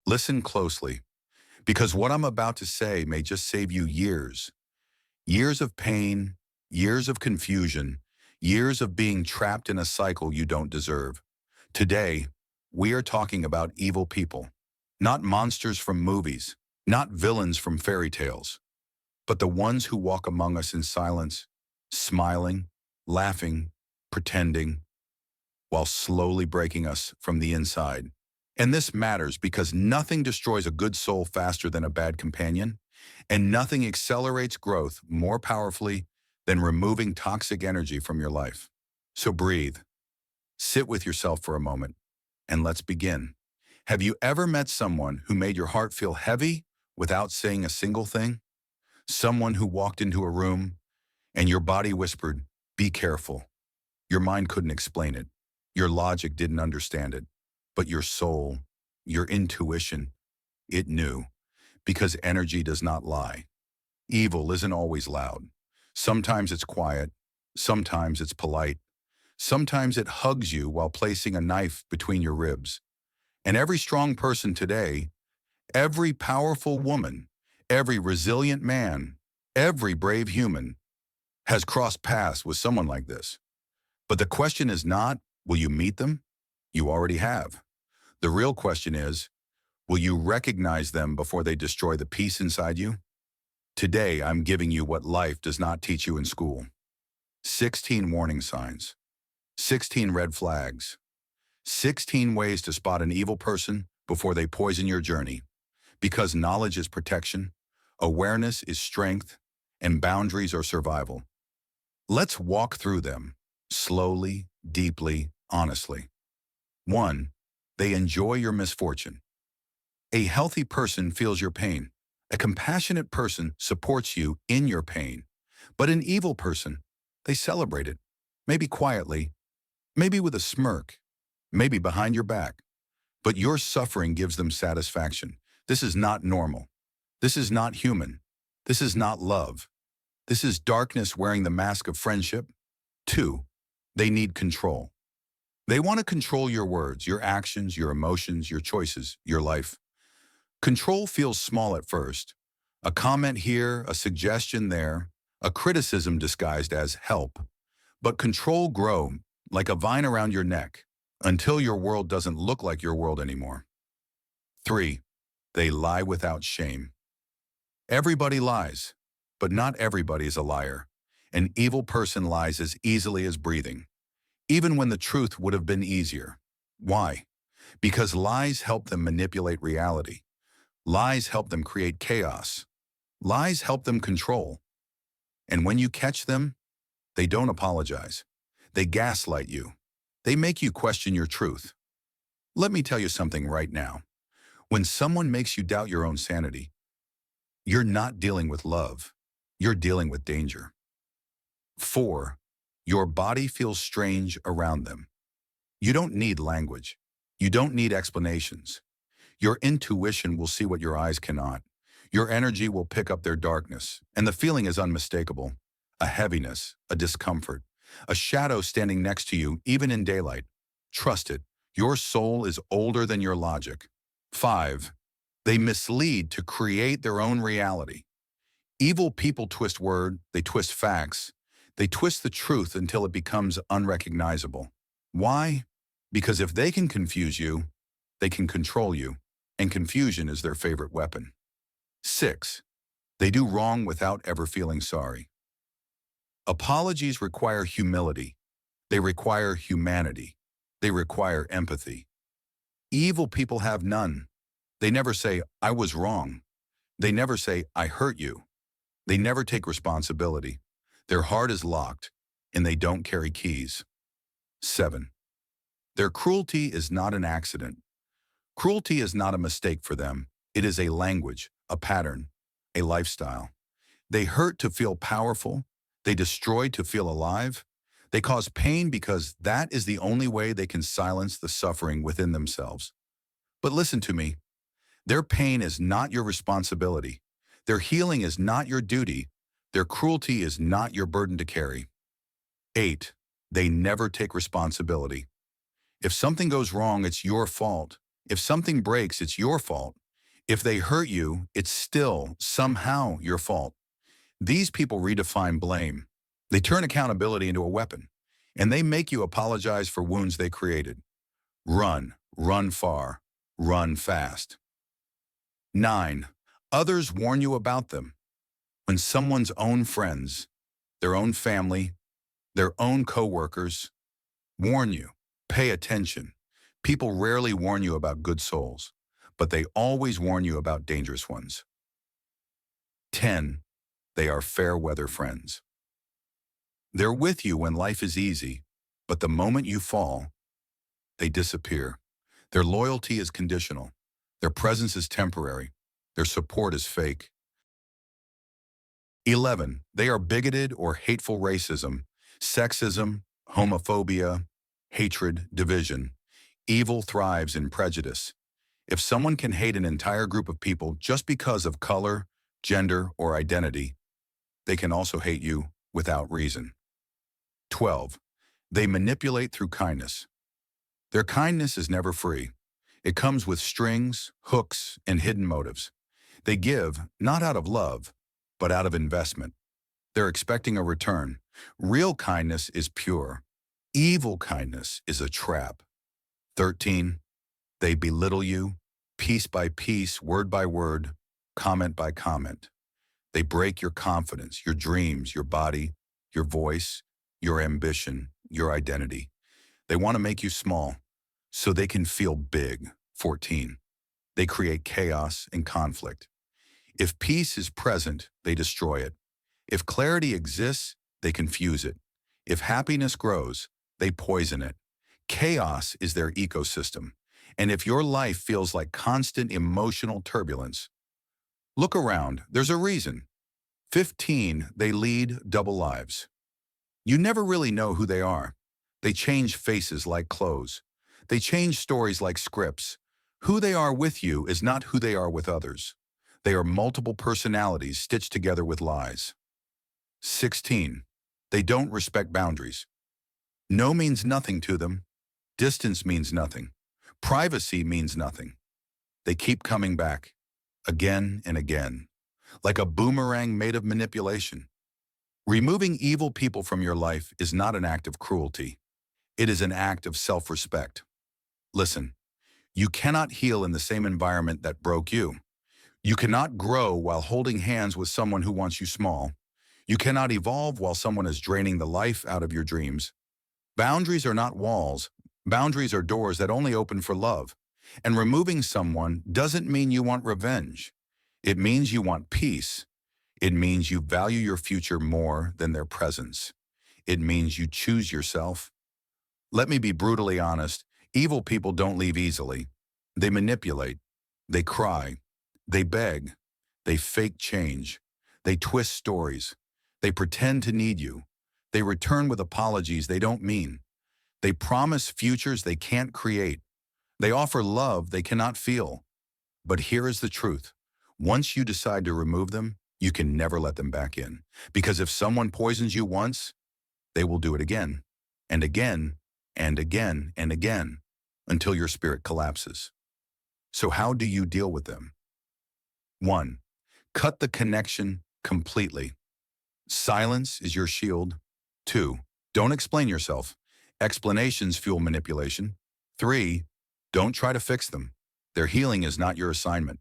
Listen closely, because what I'm about to say may just save you years. Years of pain, years of confusion, years of being trapped in a cycle you don't deserve. Today, we are talking about evil people. Not monsters from movies, not villains from fairy tales, but the ones who walk among us in silence, smiling, laughing, pretending, while slowly breaking us from the inside. And this matters because nothing destroys a good soul faster than a bad companion, and nothing accelerates growth more powerfully than removing toxic energy from your life. So breathe, sit with yourself for a moment, and let's begin. Have you ever met someone who made your heart feel heavy without saying a single thing? Someone who walked into a room and your body whispered, "Be careful." Your mind couldn't explain it. Your logic didn't understand it. But your soul, your intuition, it knew. Because energy does not lie. Evil isn't always loud. Sometimes it's quiet. Sometimes it's polite. Sometimes it hugs you while placing a knife between your ribs. And every strong person today, every powerful woman, every resilient man, every brave human has crossed paths with someone like this. But the question is not, will you meet them? You already have. The real question is, will you recognize them before they destroy the peace inside you? Today, I'm giving you what life does not teach you in school. 16 warning signs, 16 red flags, 16 ways to spot an evil person before they poison your journey. Because knowledge is protection, awareness is strength, and boundaries are survival. Let's walk through them, slowly, deeply, honestly. 1. They enjoy your misfortune. A healthy person feels your pain. A compassionate person supports you in your pain. But an evil person, they celebrate it. Maybe quietly, maybe with a smirk, maybe behind your back. But your suffering gives them satisfaction. This is not normal. This is not human. This is not love. This is darkness wearing the mask of friendship. 2. They need control. They want to control your words, your actions, your emotions, your choices, your life. Control feels small at first. A comment here, a suggestion there, a criticism disguised as help. But control grows like a vine around your neck until your world doesn't look like your world anymore. 3. They lie without shame. Everybody lies, but not everybody is a liar. An evil person lies as easily as breathing, even when the truth would have been easier. Why? Because lies help them manipulate reality. Lies help them create chaos. Lies help them control. And when you catch them, they don't apologize. They gaslight you. They make you question your truth. Let me tell you something right now. When someone makes you doubt your own sanity, you're not dealing with love. You're dealing with danger. 4. Your body feels strange around them. You don't need language. You don't need explanations. Your intuition will see what your eyes cannot. Your energy will pick up their darkness, and the feeling is unmistakable. A heaviness, a discomfort, a shadow standing next to you even in daylight. Trust it. Your soul is older than your logic. 5. They mislead to create their own reality. Evil people twist word, they twist facts, they twist the truth until it becomes unrecognizable. Why? Because if they can confuse you, they can control you, and confusion is their favorite weapon. 6. They do wrong without ever feeling sorry. Apologies require humility. They require humanity. They require empathy. Evil people have none. They never say, "I was wrong." They never say, "I hurt you." They never take responsibility. Their heart is locked, and they don't carry keys. 7. Their cruelty is not an accident. Cruelty is not a mistake for them. It is a language, a pattern, a lifestyle. They hurt to feel powerful. They destroy to feel alive. They cause pain because that is the only way they can silence the suffering within themselves. But listen to me. Their pain is not your responsibility. Their healing is not your duty. Their cruelty is not your burden to carry. 8. They never take responsibility. If something goes wrong, it's your fault. If something breaks, it's your fault. If they hurt you, it's still somehow your fault. These people redefine blame. They turn accountability into a weapon, and they make you apologize for wounds they created. Run, run far, run fast. 9. Others warn you about them. When someone's own friends, their own family, their own coworkers warn you, pay attention. People rarely warn you about good souls, but they always warn you about dangerous ones. 10. They are fair weather friends. They're with you when life is easy, but the moment you fall, they disappear. Their loyalty is conditional. Their presence is temporary. Their support is fake. 11. They are bigoted or hateful racism, sexism, homophobia, hatred, division. Evil thrives in prejudice. If someone can hate an entire group of people just because of color, gender, or identity, they can also hate you without reason. 12. They manipulate through kindness. Their kindness is never free. It comes with strings, hooks, and hidden motives. They give, not out of love, but out of investment. They're expecting a return. Real kindness is pure. Evil kindness is a trap. 13. They belittle you, piece by piece, word by word, comment by comment. They break your confidence, your dreams, your body, your voice, your ambition, your identity. They want to make you small so they can feel big. 14. They create chaos and conflict. If peace is present, they destroy it. If clarity exists, they confuse it. If happiness grows, they poison it. Chaos is their ecosystem. And if your life feels like constant emotional turbulence, look around, there's a reason. 15, they lead double lives. You never really know who they are. They change faces like clothes. They change stories like scripts. Who they are with you is not who they are with others. They are multiple personalities stitched together with lies. 16, they don't respect boundaries. No means nothing to them. Distance means nothing. Privacy means nothing. They keep coming back, again and again, like a boomerang made of manipulation. Removing evil people from your life is not an act of cruelty. It is an act of self-respect. Listen, you cannot heal in the same environment that broke you. You cannot grow while holding hands with someone who wants you small. You cannot evolve while someone is draining the life out of your dreams. Boundaries are not walls. Boundaries are doors that only open for love. And removing someone doesn't mean you want revenge. It means you want peace. It means you value your future more than their presence. It means you choose yourself. Let me be brutally honest. Evil people don't leave easily. They manipulate. They cry. They beg. They fake change. They twist stories. They pretend to need you. They return with apologies they don't mean. They promise futures they can't create. They offer love they cannot feel. But here is the truth. Once you decide to remove them, you can never let them back in. Because if someone poisons you once, they will do it again, and again, and again, and again, until your spirit collapses. So how do you deal with them? 1. Cut the connection completely. Silence is your shield. 2. Don't explain yourself. Explanations fuel manipulation. 3. Don't try to fix them. Their healing is not your assignment.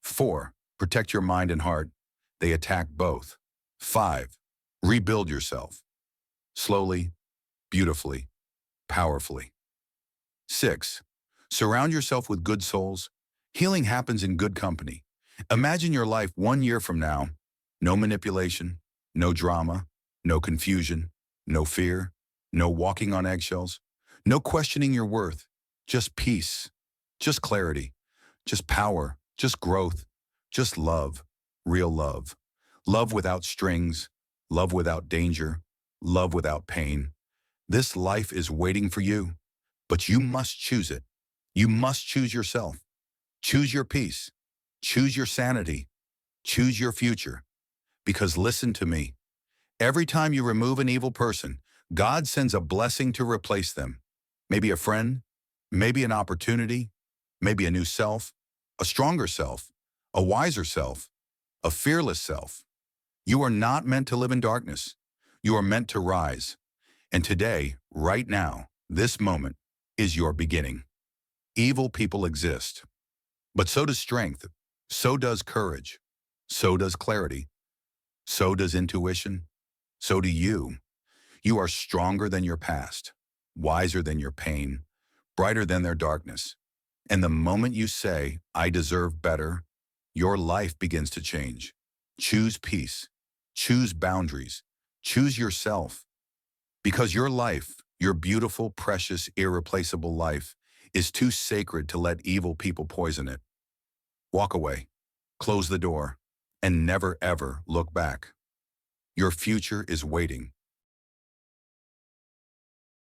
4. Protect your mind and heart. They attack both. 5. Rebuild yourself. Slowly, beautifully, powerfully. 6. Surround yourself with good souls. Healing happens in good company. Imagine your life 1 year from now. No manipulation, no drama, no confusion, no fear, no walking on eggshells, no questioning your worth. Just peace, just clarity, just power, just growth, just love, real love. Love without strings, love without danger, love without pain. This life is waiting for you, but you must choose it. You must choose yourself. Choose your peace. Choose your sanity. Choose your future. Because listen to me. Every time you remove an evil person, God sends a blessing to replace them. Maybe a friend, maybe an opportunity, Maybe a new self, a stronger self, a wiser self, a fearless self. You are not meant to live in darkness. You are meant to rise. And today, right now, this moment, is your beginning. Evil people exist, but so does strength, so does courage, so does clarity, so does intuition, so do you. You are stronger than your past, wiser than your pain, brighter than their darkness. And the moment you say, I deserve better, your life begins to change. Choose peace, choose boundaries, choose yourself. Because your life, your beautiful, precious, irreplaceable life, is too sacred to let evil people poison it. Walk away, close the door, and never ever look back. Your future is waiting.